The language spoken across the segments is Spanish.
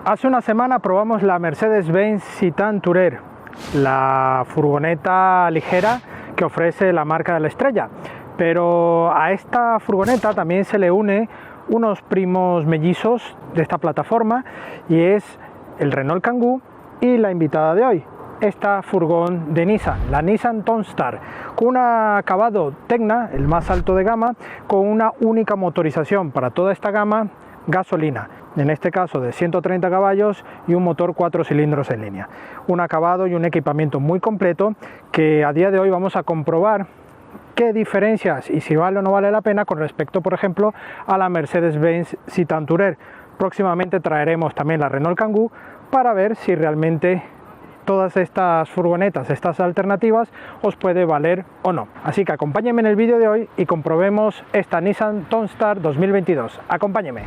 Hace una semana probamos la Mercedes-Benz Citan Tourer, la furgoneta ligera que ofrece la marca de la estrella. Pero a esta furgoneta también se le une unos primos mellizos de esta plataforma, y es el Renault Kangoo y la invitada de hoy, esta furgón de Nissan, la Nissan Townstar, con un acabado Tecna, el más alto de gama, con una única motorización para toda esta gama, gasolina, en este caso de 130 caballos y un motor 4 cilindros en línea. Un acabado y un equipamiento muy completo que a día de hoy vamos a comprobar qué diferencias y si vale o no vale la pena con respecto, por ejemplo, a la Mercedes-Benz Citan Tourer. Próximamente traeremos también la Renault Kangoo para ver si realmente todas estas furgonetas, estas alternativas, os puede valer o no. Así que acompáñenme en el vídeo de hoy y comprobemos esta Nissan Townstar 2022. Acompáñenme.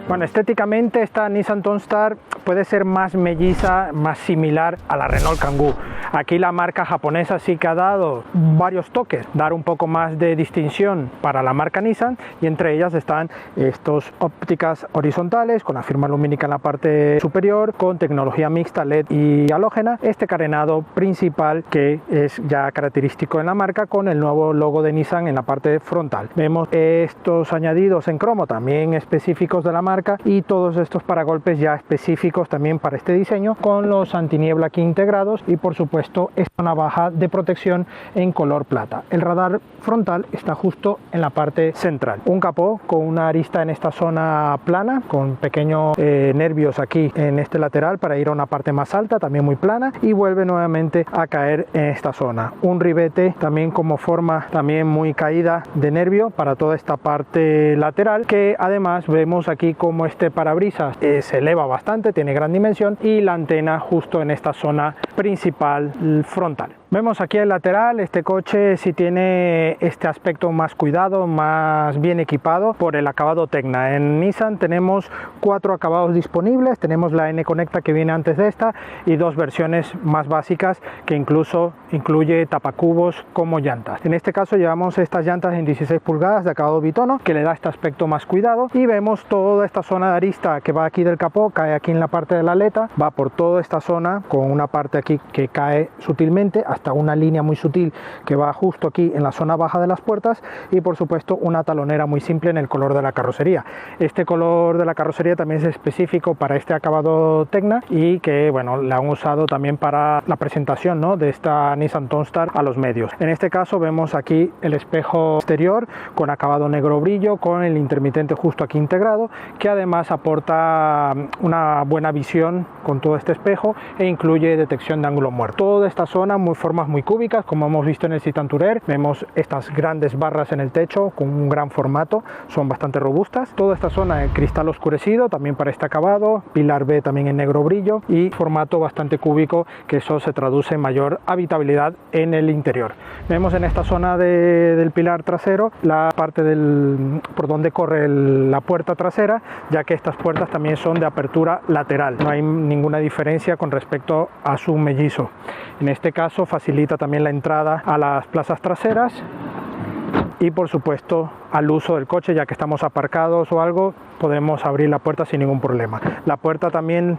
Bueno, estéticamente esta Nissan Townstar puede ser más melliza, más similar a la Renault Kangoo. Aquí la marca japonesa sí que ha dado varios toques, dar un poco más de distinción para la marca Nissan, y entre ellas están estos ópticas horizontales con la firma lumínica en la parte superior, con tecnología mixta LED y halógena, este carenado principal que es ya característico en la marca con el nuevo logo de Nissan en la parte frontal. Vemos estos añadidos en cromo también específicos de la marca y todos estos paragolpes ya específicos también para este diseño, con los antiniebla aquí integrados y por supuesto esta navaja de protección en color plata. El radar frontal está justo en la parte central. Un capó con una arista en esta zona plana, con pequeños nervios aquí en este lateral para ir a una parte más alta, también muy plana, y vuelve nuevamente a caer en esta zona. Un ribete también como forma también muy caída de nervio para toda esta parte lateral, que además vemos aquí como este parabrisas se eleva bastante, tiene gran dimensión, y la antena justo en esta zona principal frontal. Vemos aquí el lateral, este coche sí tiene este aspecto más cuidado, más bien equipado por el acabado Tecna. En Nissan tenemos 4 acabados disponibles, tenemos la N-Conecta que viene antes de esta y 2 versiones más básicas que incluso incluye tapacubos como llantas. En este caso llevamos estas llantas en 16 pulgadas de acabado bitono que le da este aspecto más cuidado, y vemos toda esta zona de arista que va aquí del capó, cae aquí en la parte de la aleta, va por toda esta zona con una parte aquí que cae sutilmente hasta una línea muy sutil que va justo aquí en la zona baja de las puertas, y por supuesto una talonera muy simple en el color de la carrocería. Este color de la carrocería también es específico para este acabado Tecna y que bueno, la han usado también para la presentación, ¿no?, de esta Nissan Townstar a los medios. En este caso vemos aquí el espejo exterior con acabado negro brillo, con el intermitente justo aquí integrado, que además aporta una buena visión con todo este espejo e incluye detección de ángulo muerto. Toda esta zona formas muy cúbicas, como hemos visto en el Citan Tourer. Vemos estas grandes barras en el techo con un gran formato, son bastante robustas. Toda esta zona de cristal oscurecido también para este acabado, pilar B también en negro brillo y formato bastante cúbico, que eso se traduce en mayor habitabilidad en el interior. Vemos en esta zona del pilar trasero la parte por donde corre la puerta trasera, ya que estas puertas también son de apertura lateral, no hay ninguna diferencia con respecto a su mellizo. En este caso facilita también la entrada a las plazas traseras y por supuesto al uso del coche, ya que estamos aparcados o algo, podemos abrir la puerta sin ningún problema. La puerta también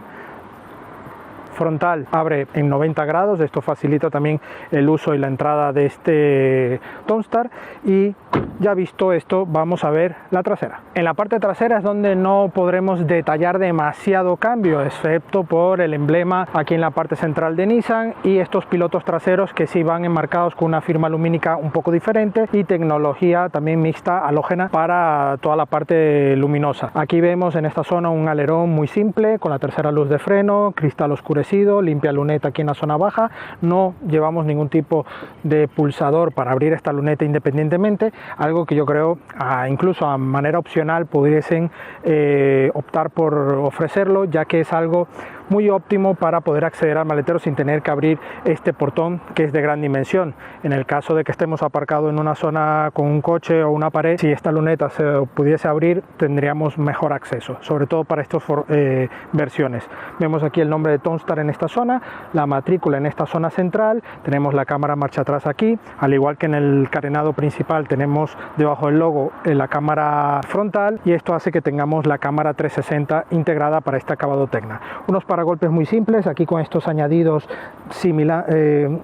frontal abre en 90 grados, esto facilita también el uso y la entrada de este Townstar. Y ya visto esto, vamos a ver la trasera. En la parte trasera es donde no podremos detallar demasiado cambio, excepto por el emblema aquí en la parte central de Nissan y estos pilotos traseros que sí van enmarcados con una firma lumínica un poco diferente y tecnología también mixta halógena para toda la parte luminosa. Aquí vemos en esta zona un alerón muy simple con la tercera luz de freno, cristal oscurecido, limpia luneta aquí en la zona baja. No llevamos ningún tipo de pulsador para abrir esta luneta independientemente, algo que yo creo incluso a manera opcional pudiesen optar por ofrecerlo, ya que es algo muy óptimo para poder acceder al maletero sin tener que abrir este portón que es de gran dimensión. En el caso de que estemos aparcados en una zona con un coche o una pared, si esta luneta se pudiese abrir tendríamos mejor acceso, sobre todo para estas versiones. Vemos aquí el nombre de Townstar en esta zona, la matrícula en esta zona central, tenemos la cámara marcha atrás aquí, al igual que en el carenado principal tenemos debajo del logo la cámara frontal, y esto hace que tengamos la cámara 360 integrada para este acabado Tecna. Unos paragolpes muy simples, aquí con estos añadidos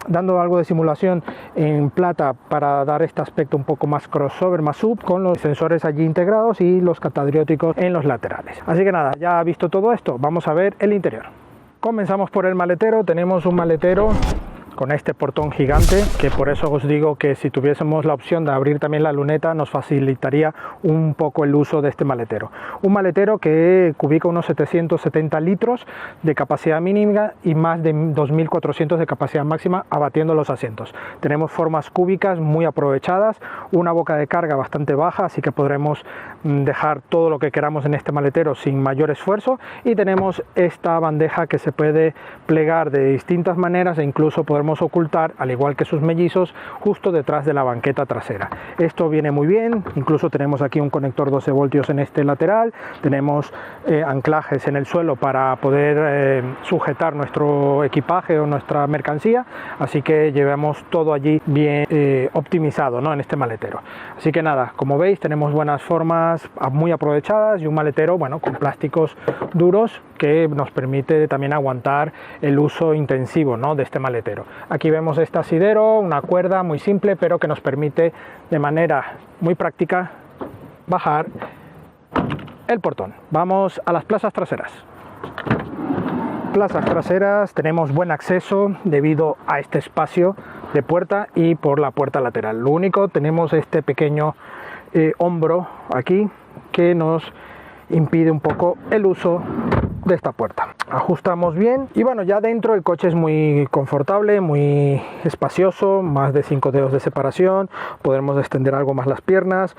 dando algo de simulación en plata para dar este aspecto un poco más crossover, más sub, con los sensores allí integrados y los catadióticos en los laterales. Así que nada, ya visto todo esto, vamos a ver el interior. Comenzamos por el maletero. Tenemos un maletero con este portón gigante, que por eso os digo que si tuviésemos la opción de abrir también la luneta nos facilitaría un poco el uso de este maletero. Un maletero que cubica unos 770 litros de capacidad mínima y más de 2400 de capacidad máxima, abatiendo los asientos. Tenemos formas cúbicas muy aprovechadas, una boca de carga bastante baja, así que podremos dejar todo lo que queramos en este maletero sin mayor esfuerzo, y tenemos esta bandeja que se puede plegar de distintas maneras e incluso podemos ocultar, al igual que sus mellizos, justo detrás de la banqueta trasera. Esto viene muy bien, incluso tenemos aquí un conector 12 voltios en este lateral, tenemos anclajes en el suelo para poder sujetar nuestro equipaje o nuestra mercancía, así que llevamos todo allí bien optimizado, ¿no?, en este maletero. Así que nada, como veis tenemos buenas formas muy aprovechadas y un maletero, bueno, con plásticos duros que nos permite también aguantar el uso intensivo, ¿no?, de este maletero. Aquí vemos este asidero, una cuerda muy simple, pero que nos permite de manera muy práctica bajar el portón. Vamos a las plazas traseras. Plazas traseras, tenemos buen acceso debido a este espacio de puerta y por la puerta lateral. Lo único, tenemos este pequeño hombro aquí que nos impide un poco el uso de esta puerta. Ajustamos bien y bueno, ya dentro el coche es muy confortable, muy espacioso, más de 5 dedos de separación, podemos extender algo más las piernas.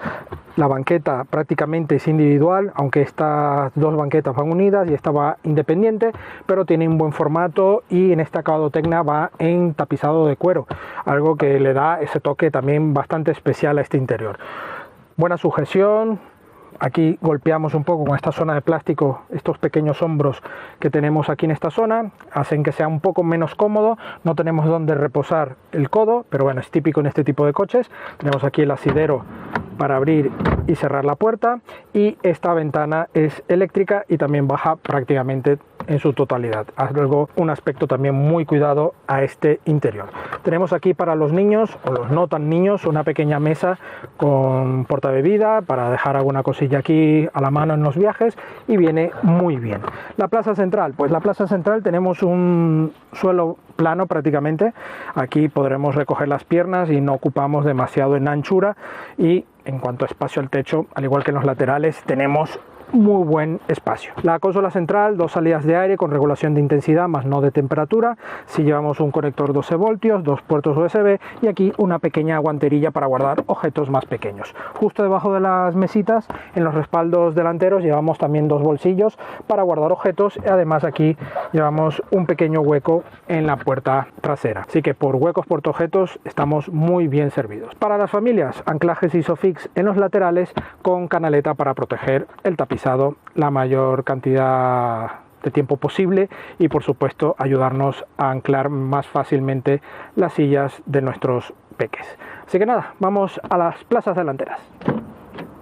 La banqueta prácticamente es individual, aunque estas dos banquetas van unidas y esta va independiente, pero tiene un buen formato y en este acabado Tecna va en tapizado de cuero, algo que le da ese toque también bastante especial a este interior. Buena sujeción. Aquí golpeamos un poco con esta zona de plástico, estos pequeños hombros que tenemos aquí en esta zona, hacen que sea un poco menos cómodo, no tenemos donde reposar el codo, pero bueno, es típico en este tipo de coches. Tenemos aquí el asidero para abrir y cerrar la puerta, y esta ventana es eléctrica y también baja prácticamente en su totalidad, algo, un aspecto también muy cuidado a este interior. Tenemos aquí para los niños o los no tan niños una pequeña mesa con portabebida para dejar alguna cosilla aquí a la mano en los viajes, y viene muy bien. La plaza central, pues la plaza central tenemos un suelo plano prácticamente, aquí podremos recoger las piernas y no ocupamos demasiado en anchura, y en cuanto a espacio al techo, al igual que en los laterales, tenemos muy buen espacio. La consola central, dos salidas de aire con regulación de intensidad más no de temperatura. Si llevamos un conector 12 voltios, dos puertos USB y aquí una pequeña guanterilla para guardar objetos más pequeños. Justo debajo de las mesitas, en los respaldos delanteros, llevamos también dos bolsillos para guardar objetos, y además aquí llevamos un pequeño hueco en la puerta trasera. Así que por huecos portaobjetos estamos muy bien servidos. Para las familias, anclajes Isofix en los laterales con canaleta para proteger el tapiz la mayor cantidad de tiempo posible, y por supuesto ayudarnos a anclar más fácilmente las sillas de nuestros peques. Así que nada, vamos a las plazas delanteras.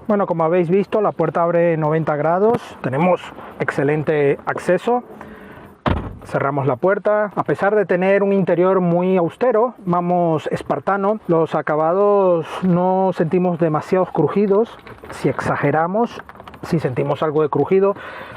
Bueno, como habéis visto, la puerta abre 90 grados, tenemos excelente acceso. cerramos la puerta. A pesar de tener un interior muy austero, vamos, espartano, los acabados no sentimos demasiados crujidos. Si exageramos, sí sentimos algo de crujido,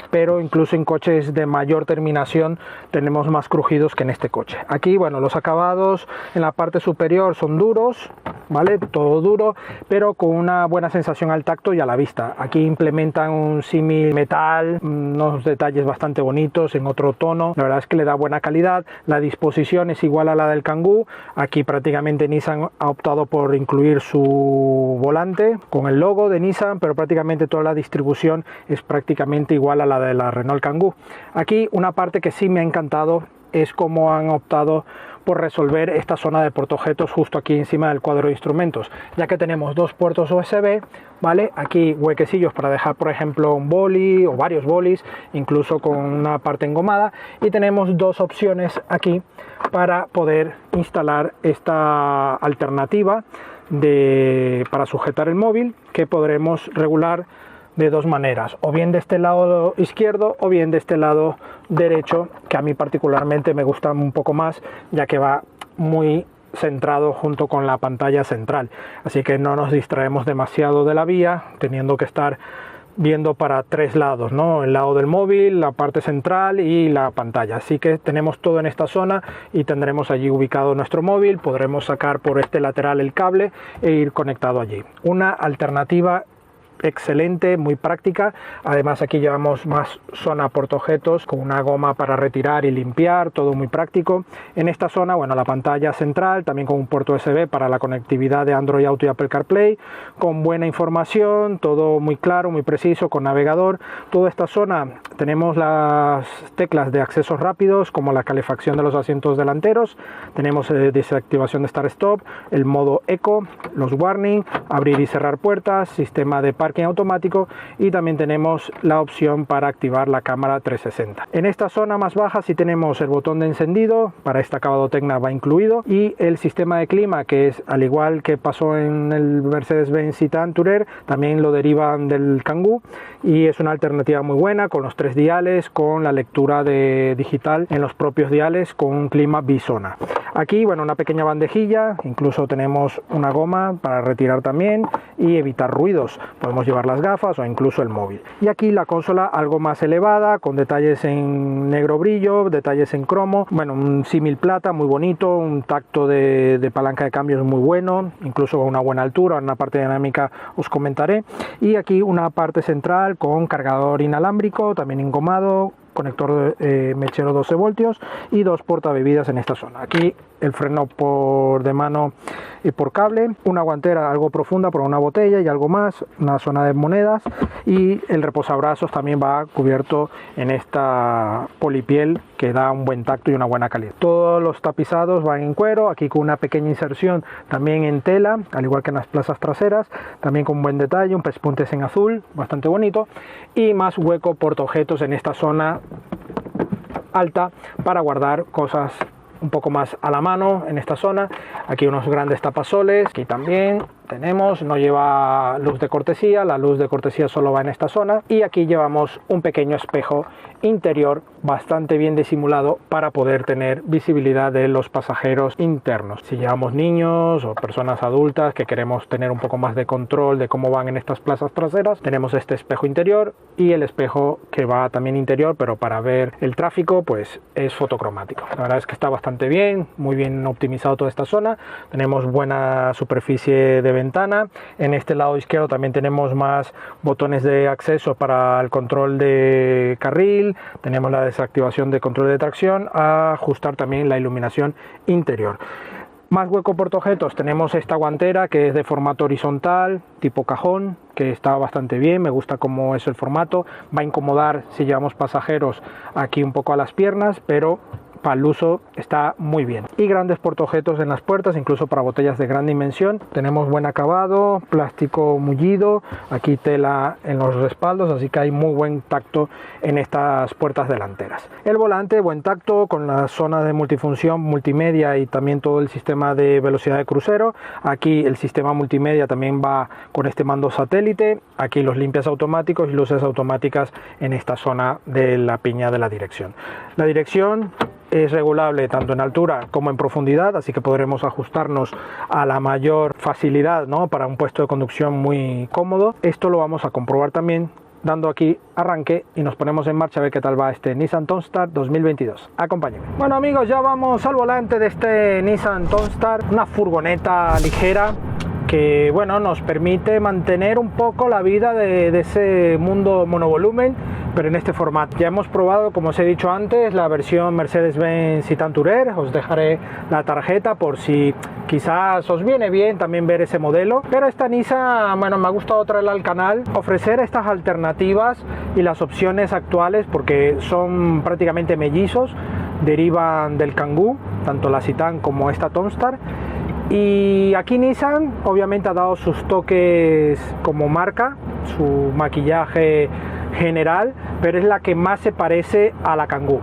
pero incluso en coches de mayor terminación tenemos más crujidos que en este coche. Aquí, bueno, los acabados en la parte superior son duros, ¿vale? Todo duro, pero con una buena sensación al tacto y a la vista. Aquí implementan un símil metal, unos detalles bastante bonitos en otro tono. La verdad es que le da buena calidad. La disposición es igual a la del Kangoo. Aquí prácticamente Nissan ha optado por incluir su volante con el logo de Nissan, pero prácticamente toda la distribución es prácticamente igual a la de la Renault Kangoo. Aquí una parte que sí me ha encantado es cómo han optado por resolver esta zona de portaobjetos justo aquí encima del cuadro de instrumentos, ya que tenemos dos puertos USB, ¿vale? Aquí huequecillos para dejar, por ejemplo, un boli o varios bolis, incluso con una parte engomada, y tenemos dos opciones aquí para poder instalar esta alternativa para sujetar el móvil, que podremos regular de dos maneras, o bien de este lado izquierdo o bien de este lado derecho, que a mí particularmente me gusta un poco más, ya que va muy centrado junto con la pantalla central, así que no nos distraemos demasiado de la vía teniendo que estar viendo para tres lados, ¿no? El lado del móvil, la parte central y la pantalla. Así que tenemos todo en esta zona y tendremos allí ubicado nuestro móvil. Podremos sacar por este lateral el cable e ir conectado allí. Una alternativa excelente, muy práctica. Además aquí llevamos más zona portaobjetos con una goma para retirar y limpiar, todo muy práctico. En esta zona, bueno, la pantalla central también con un puerto USB para la conectividad de Android Auto y Apple CarPlay, con buena información, todo muy claro, muy preciso, con navegador. Toda esta zona tenemos las teclas de accesos rápidos como la calefacción de los asientos delanteros, tenemos desactivación de Start Stop, el modo Eco, los warning, abrir y cerrar puertas, sistema de parking automático, y también tenemos la opción para activar la cámara 360. En esta zona más baja sí tenemos el botón de encendido, para este acabado Tecna va incluido, y el sistema de clima, que es al igual que pasó en el Mercedes-Benz Citan Tourer, también lo derivan del Kangoo, y es una alternativa muy buena con los tres diales, con la lectura de digital en los propios diales, con un clima bisona. Aquí, bueno, una pequeña bandejilla, incluso tenemos una goma para retirar también y evitar ruidos. Podemos llevar las gafas o incluso el móvil. Y aquí la consola algo más elevada, con detalles en negro brillo, detalles en cromo, bueno, un símil plata muy bonito, un tacto de palanca de cambios muy bueno, incluso a una buena altura, en la parte dinámica os comentaré. Y aquí una parte central con cargador inalámbrico, también engomado, conector mechero 12 voltios y dos portabebidas en esta zona. Aquí el freno de mano y por cable, una guantera algo profunda por una botella y algo más, una zona de monedas, y el reposabrazos también va cubierto en esta polipiel que da un buen tacto y una buena calidad. Todos los tapizados van en cuero, aquí con una pequeña inserción también en tela, al igual que en las plazas traseras, también con buen detalle, un pespuntes en azul, bastante bonito, y más hueco portaobjetos en esta zona alta para guardar cosas un poco más a la mano en esta zona. Aquí unos grandes tapasoles, aquí también tenemos, no lleva luz de cortesía, la luz de cortesía solo va en esta zona, y aquí llevamos un pequeño espejo interior bastante bien disimulado para poder tener visibilidad de los pasajeros internos. Si llevamos niños o personas adultas que queremos tener un poco más de control de cómo van en estas plazas traseras, tenemos este espejo interior y el espejo que va también interior, pero para ver el tráfico pues es fotocromático. La verdad es que está bastante bien, muy bien optimizado toda esta zona. Tenemos buena superficie de ventana. En este lado izquierdo también tenemos más botones de acceso para el control de carril, tenemos la desactivación de control de tracción, a ajustar también la iluminación interior. Más hueco portaobjetos, tenemos esta guantera que es de formato horizontal, tipo cajón, que está bastante bien, me gusta cómo es el formato. Va a incomodar si llevamos pasajeros aquí un poco a las piernas, pero para el uso está muy bien. Y grandes portaobjetos en las puertas, incluso para botellas de gran dimensión. Tenemos buen acabado, plástico mullido, aquí tela en los respaldos, así que hay muy buen tacto en estas puertas delanteras. El volante, buen tacto, con la zona de multifunción, multimedia y también todo el sistema de velocidad de crucero. Aquí el sistema multimedia también va con este mando satélite. Aquí los limpias automáticos y luces automáticas en esta zona de la piña de la dirección. La dirección es regulable tanto en altura como en profundidad, así que podremos ajustarnos a la mayor facilidad, ¿no?, para un puesto de conducción muy cómodo. Esto lo vamos a comprobar también dando aquí arranque y nos ponemos en marcha a ver qué tal va este Nissan Townstar 2022. Acompáñenme. Bueno amigos, ya vamos al volante de este Nissan Townstar, una furgoneta ligera que bueno, nos permite mantener un poco la vida de ese mundo monovolumen, pero en este formato. Ya hemos probado, como os he dicho antes, la versión Mercedes-Benz Citan Tourer. Os dejaré la tarjeta por si quizás os viene bien también ver ese modelo. Pero esta Nissan, bueno, me ha gustado traerla al canal, ofrecer estas alternativas y las opciones actuales, porque son prácticamente mellizos, derivan del Kangoo, tanto la Citan como esta Townstar. Y aquí Nissan obviamente ha dado sus toques como marca, su maquillaje general, pero es la que más se parece a la Kangoo.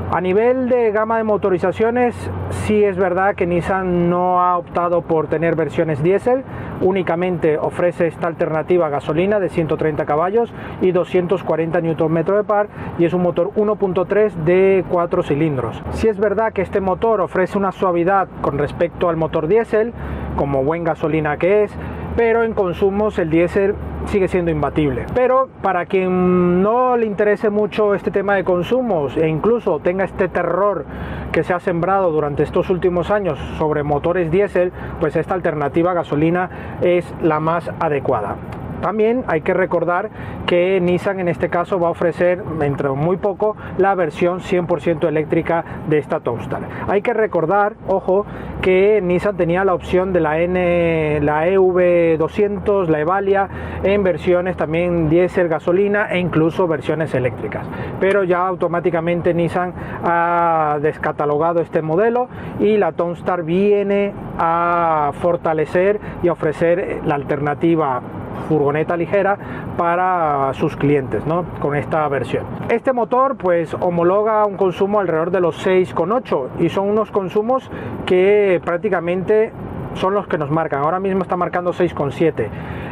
A nivel de gama de motorizaciones, sí es verdad que Nissan no ha optado por tener versiones diésel, únicamente ofrece esta alternativa gasolina de 130 caballos y 240 Nm de par, y es un motor 1.3 de 4 cilindros. Sí es verdad que este motor ofrece una suavidad con respecto al motor diésel, como buen gasolina que es, pero en consumos el diésel sigue siendo imbatible. Pero para quien no le interese mucho este tema de consumos e incluso tenga este terror que se ha sembrado durante estos últimos años sobre motores diésel, pues esta alternativa gasolina es la más adecuada. También hay que recordar que Nissan en este caso va a ofrecer dentro de muy poco la versión 100% eléctrica de esta Townstar. Hay que recordar, ojo, que Nissan tenía la opción de la EV200, la Evalia, en versiones también diésel, gasolina e incluso versiones eléctricas. Pero ya automáticamente Nissan ha descatalogado este modelo y la Townstar viene a fortalecer y a ofrecer la alternativa furgoneta ligera para sus clientes, ¿no?, con esta versión. Este motor pues homologa un consumo alrededor de los 6,8 y son unos consumos que prácticamente son los que nos marcan. Ahora mismo está marcando 6,7.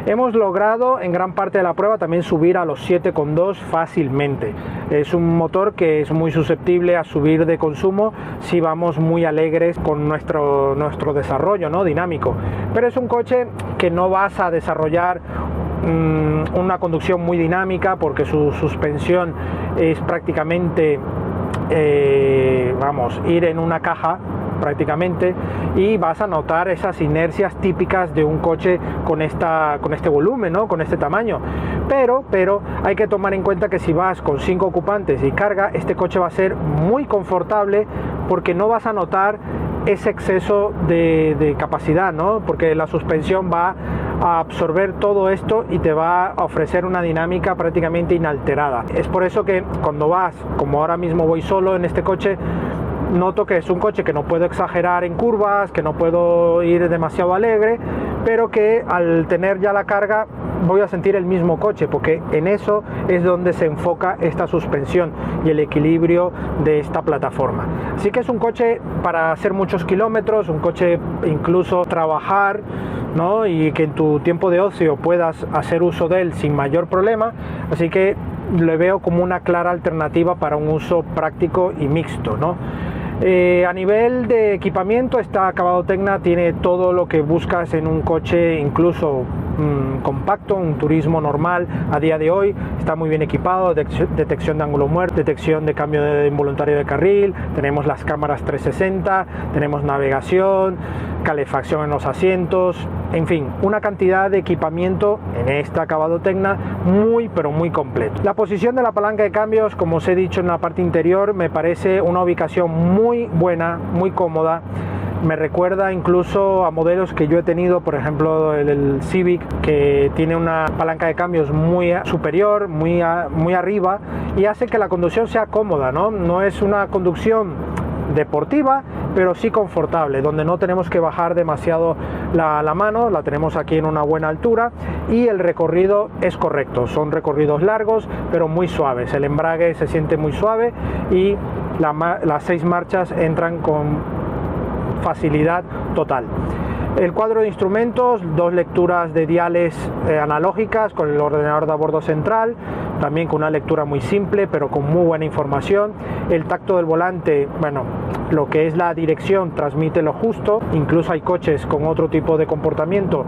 Hemos logrado en gran parte de la prueba también subir a los 7,2 fácilmente. Es un motor que es muy susceptible a subir de consumo si vamos muy alegres con nuestro desarrollo, ¿no?, dinámico. Pero es un coche que no vas a desarrollar una conducción muy dinámica, porque su suspensión es prácticamente ir en una caja prácticamente, y vas a notar esas inercias típicas de un coche con este volumen, ¿no?, con este tamaño. Pero hay que tomar en cuenta que si vas con 5 ocupantes y carga, este coche va a ser muy confortable, porque no vas a notar ese exceso de capacidad, ¿no?, porque la suspensión va a absorber todo esto y te va a ofrecer una dinámica prácticamente inalterada. Es por eso que cuando vas, como ahora mismo voy solo en este coche, noto que es un coche que no puedo exagerar en curvas, que no puedo ir demasiado alegre, pero que al tener ya la carga voy a sentir el mismo coche, porque en eso es donde se enfoca esta suspensión y el equilibrio de esta plataforma. Así que es un coche para hacer muchos kilómetros, un coche incluso trabajar, ¿no?, y que en tu tiempo de ocio puedas hacer uso de él sin mayor problema. Así que le veo como una clara alternativa para un uso práctico y mixto, ¿no? A nivel de equipamiento, esta acabado Tecna tiene todo lo que buscas en un coche, incluso compacto, un turismo normal a día de hoy. Está muy bien equipado, detección de ángulo muerto, detección de cambio involuntario de carril, tenemos las cámaras 360, tenemos navegación, calefacción en los asientos, en fin, una cantidad de equipamiento en este acabado Tecna muy pero muy completo. La posición de la palanca de cambios, como os he dicho en la parte interior, me parece una ubicación muy buena, muy cómoda. Me recuerda incluso a modelos que yo he tenido, por ejemplo el Civic, que tiene una palanca de cambios muy superior, muy arriba, y hace que la conducción sea cómoda, ¿no? No es una conducción deportiva, pero sí confortable, donde no tenemos que bajar demasiado la mano, la tenemos aquí en una buena altura y el recorrido es correcto. Son recorridos largos pero muy suaves, el embrague se siente muy suave y las 6 marchas entran con facilidad total. El cuadro de instrumentos, 2 lecturas de diales analógicas con el ordenador de a bordo central, también con una lectura muy simple pero con muy buena información. El tacto del volante, bueno, lo que es la dirección transmite lo justo, incluso hay coches con otro tipo de comportamiento,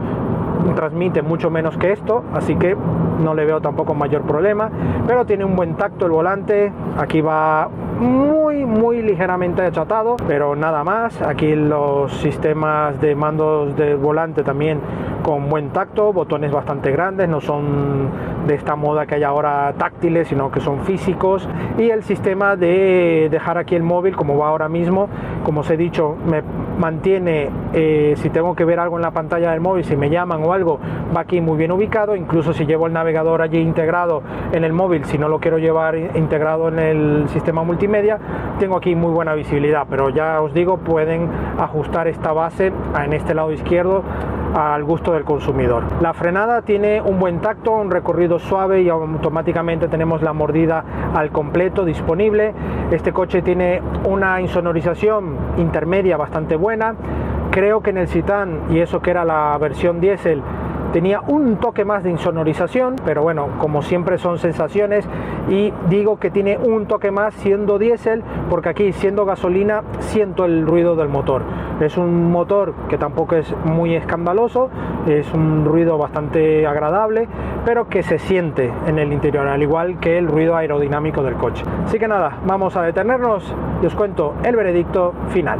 transmite mucho menos que esto, así que no le veo tampoco mayor problema, pero tiene un buen tacto el volante. Aquí va muy ligeramente achatado, pero nada más. Aquí los sistemas de mandos del volante también con buen tacto, botones bastante grandes, no son de esta moda que hay ahora táctiles, sino que son físicos. Y el sistema de dejar aquí el móvil como va ahora mismo, como os he dicho, me mantiene, si tengo que ver algo en la pantalla del móvil, si me llaman o algo, va aquí muy bien ubicado. Incluso si llevo el navegador allí integrado en el móvil, si no lo quiero llevar integrado en el sistema multimedia, tengo aquí muy buena visibilidad. Pero ya os digo, pueden ajustar esta base en este lado izquierdo al gusto del consumidor. La frenada tiene un buen tacto, un recorrido suave y automáticamente tenemos la mordida al completo disponible. Este coche tiene una insonorización intermedia bastante buena. Creo que en el Citan, y eso que era la versión diésel, tenía un toque más de insonorización, pero bueno, como siempre son sensaciones, y digo que tiene un toque más siendo diésel, porque aquí siendo gasolina siento el ruido del motor. Es un motor que tampoco es muy escandaloso, es un ruido bastante agradable, pero que se siente en el interior, al igual que el ruido aerodinámico del coche. Así que nada, vamos a detenernos y os cuento el veredicto final.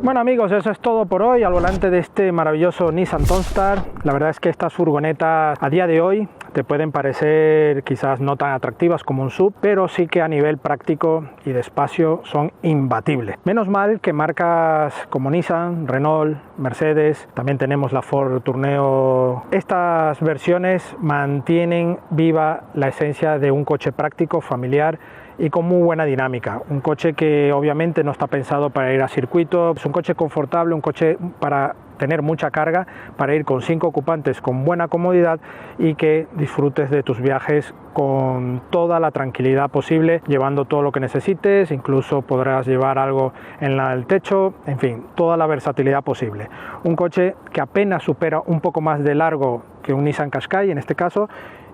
Bueno amigos, eso es todo por hoy al volante de este maravilloso Nissan Townstar. La verdad es que estas furgonetas a día de hoy te pueden parecer quizás no tan atractivas como un SUV, pero sí que a nivel práctico y de espacio son imbatibles. Menos mal que marcas como Nissan, Renault, Mercedes, también tenemos la Ford Tourneo, estas versiones mantienen viva la esencia de un coche práctico, familiar y con muy buena dinámica. Un coche que obviamente no está pensado para ir a circuito, es un coche confortable, un coche para tener mucha carga, para ir con 5 ocupantes con buena comodidad y que disfrutes de tus viajes con toda la tranquilidad posible, llevando todo lo que necesites, incluso podrás llevar algo en el techo, en fin, toda la versatilidad posible. Un coche que apenas supera un poco más de largo que un Nissan Qashqai en este caso,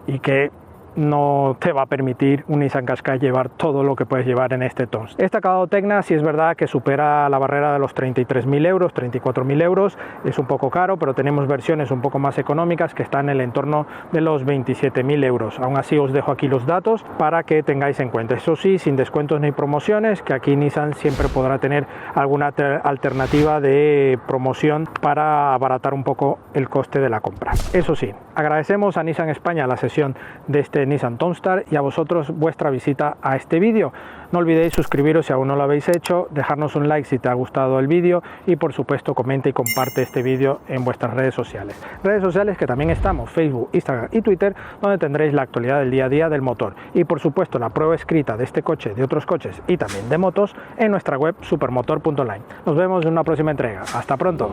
y que no te va a permitir un Nissan Qashqai llevar todo lo que puedes llevar en este Townstar. Este acabado Tecna sí es verdad que supera la barrera de los 33.000 euros, 34.000 euros, es un poco caro, pero tenemos versiones un poco más económicas que están en el entorno de los 27.000 euros. Aún así os dejo aquí los datos para que tengáis en cuenta. Eso sí, sin descuentos ni promociones, que aquí Nissan siempre podrá tener alguna alternativa de promoción para abaratar un poco el coste de la compra. Eso sí, agradecemos a Nissan España la sesión de este Nissan Townstar y a vosotros vuestra visita a este vídeo. No olvidéis suscribiros si aún no lo habéis hecho, dejarnos un like si te ha gustado el vídeo y por supuesto comenta y comparte este vídeo en vuestras redes sociales. Redes sociales que también estamos, Facebook, Instagram y Twitter, donde tendréis la actualidad del día a día del motor y por supuesto la prueba escrita de este coche, de otros coches y también de motos en nuestra web supermotor.online. Nos vemos en una próxima entrega. Hasta pronto.